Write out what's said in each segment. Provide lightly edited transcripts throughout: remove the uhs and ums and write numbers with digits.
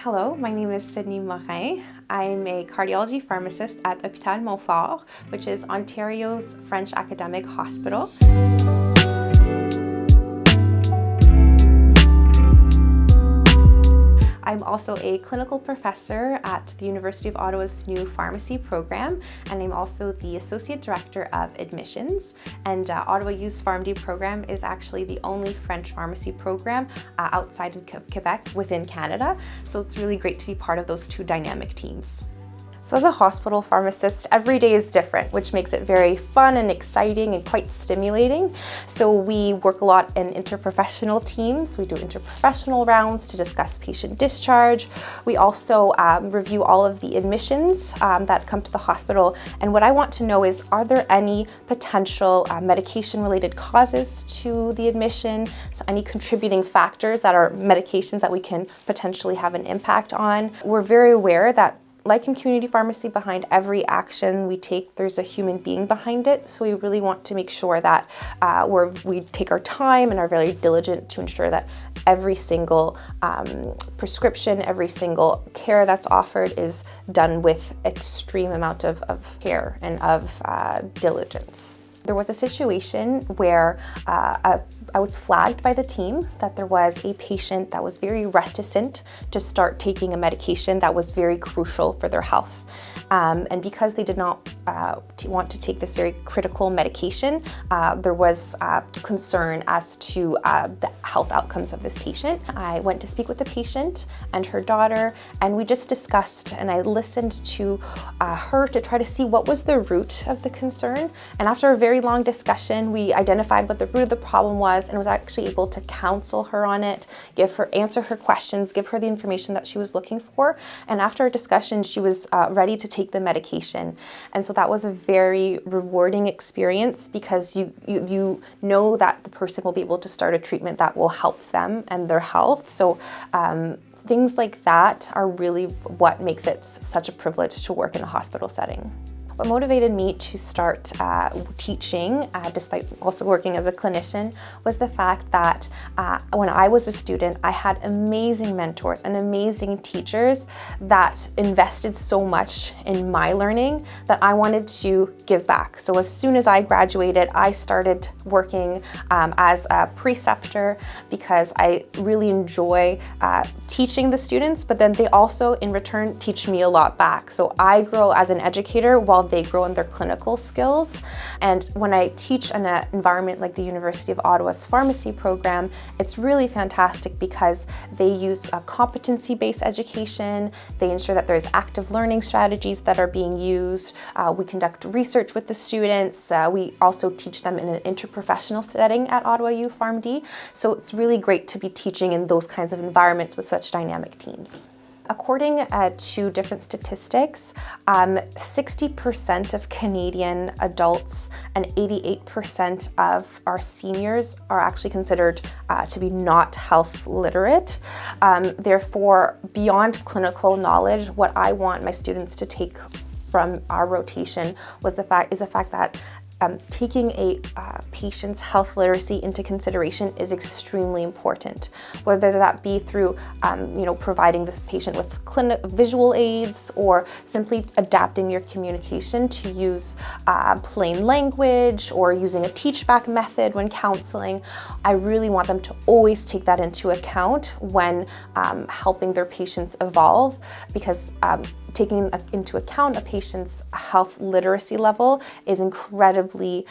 Hello, my name is Sydney Morin. I'm a cardiology pharmacist at Hôpital Montfort, which is Ontario's French academic hospital. I'm also a clinical professor at the University of Ottawa's new pharmacy program, and I'm also the Associate Director of Admissions. And Ottawa U's PharmD program is actually the only French pharmacy program outside of Quebec within Canada. So it's really great to be part of those two dynamic teams. So as a hospital pharmacist, every day is different, which makes it very fun and exciting and quite stimulating. So we work a lot in interprofessional teams. We do interprofessional rounds to discuss patient discharge. We also review all of the admissions that come to the hospital. And what I want to know is, are there any potential medication-related causes to the admission? So any contributing factors that are medications that we can potentially have an impact on? We're very aware that, like in community pharmacy, behind every action we take, there's a human being behind it. So we really want to make sure that we take our time and are very diligent to ensure that every single prescription, every single care that's offered is done with extreme amount of care and of diligence. There was a situation where I was flagged by the team that there was a patient that was very reticent to start taking a medication that was very crucial for their health. And because they did not want to take this very critical medication, there was concern as to the health outcomes of this patient. I went to speak with the patient and her daughter, and we just discussed, and I listened to her to try to see what was the root of the concern. And after a very long discussion, we identified what the root of the problem was and was actually able to counsel her on it, answer her questions, give her the information that she was looking for. And after a discussion, she was ready to take the medication. And so that was a very rewarding experience, because you know that the person will be able to start a treatment that will help them and their health. So things like that are really what makes it such a privilege to work in a hospital setting. What motivated me to start teaching, despite also working as a clinician, was the fact that when I was a student, I had amazing mentors and amazing teachers that invested so much in my learning that I wanted to give back. So as soon as I graduated, I started working as a preceptor, because I really enjoy teaching the students, but then they also in return teach me a lot back. So I grow as an educator while they grow in their clinical skills. And when I teach in an environment like the University of Ottawa's pharmacy program, it's really fantastic because they use a competency-based education. They ensure that there's active learning strategies that are being used. We conduct research with the students. We also teach them in an interprofessional setting at Ottawa U PharmD. So it's really great to be teaching in those kinds of environments with such dynamic teams. According to different statistics, 60% of Canadian adults and 88% of our seniors are actually considered to be not health literate. Therefore, beyond clinical knowledge, what I want my students to take from our rotation is the fact that taking a patient's health literacy into consideration is extremely important, whether that be through providing this patient with visual aids, or simply adapting your communication to use plain language, or using a teach-back method when counseling. I really want them to always take that into account when helping their patients evolve, because taking into account a patient's health literacy level is incredibly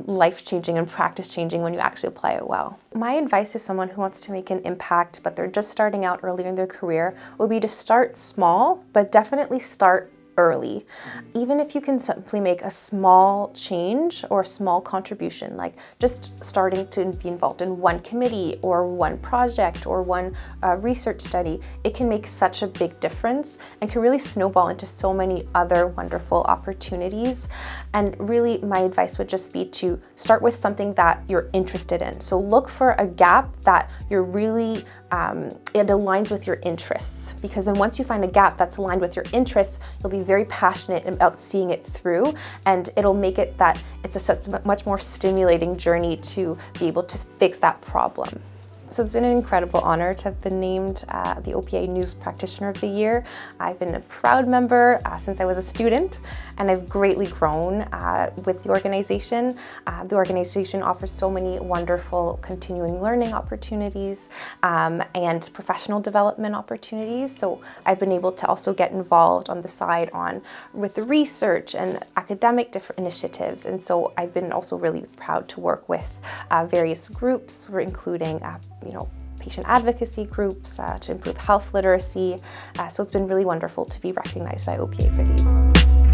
life-changing and practice-changing when you actually apply it well. My advice to someone who wants to make an impact, but they're just starting out earlier in their career, would be to start small, but definitely start early. Even if you can simply make a small change or a small contribution, like just starting to be involved in one committee or one project or one research study, it can make such a big difference and can really snowball into so many other wonderful opportunities. And really, my advice would just be to start with something that you're interested in. So look for a gap that you're really, it aligns with your interests, because then once you find a gap that's aligned with your interests, you'll be very passionate about seeing it through, and it'll make it that it's such a much more stimulating journey to be able to fix that problem. So it's been an incredible honor to have been named the OPA News Practitioner of the Year. I've been a proud member since I was a student, and I've greatly grown with the organization. The organization offers so many wonderful continuing learning opportunities and professional development opportunities. So I've been able to also get involved on the side with the research and academic different initiatives. And so I've been also really proud to work with various groups, including patient advocacy groups to improve health literacy. So it's been really wonderful to be recognized by OPA for these.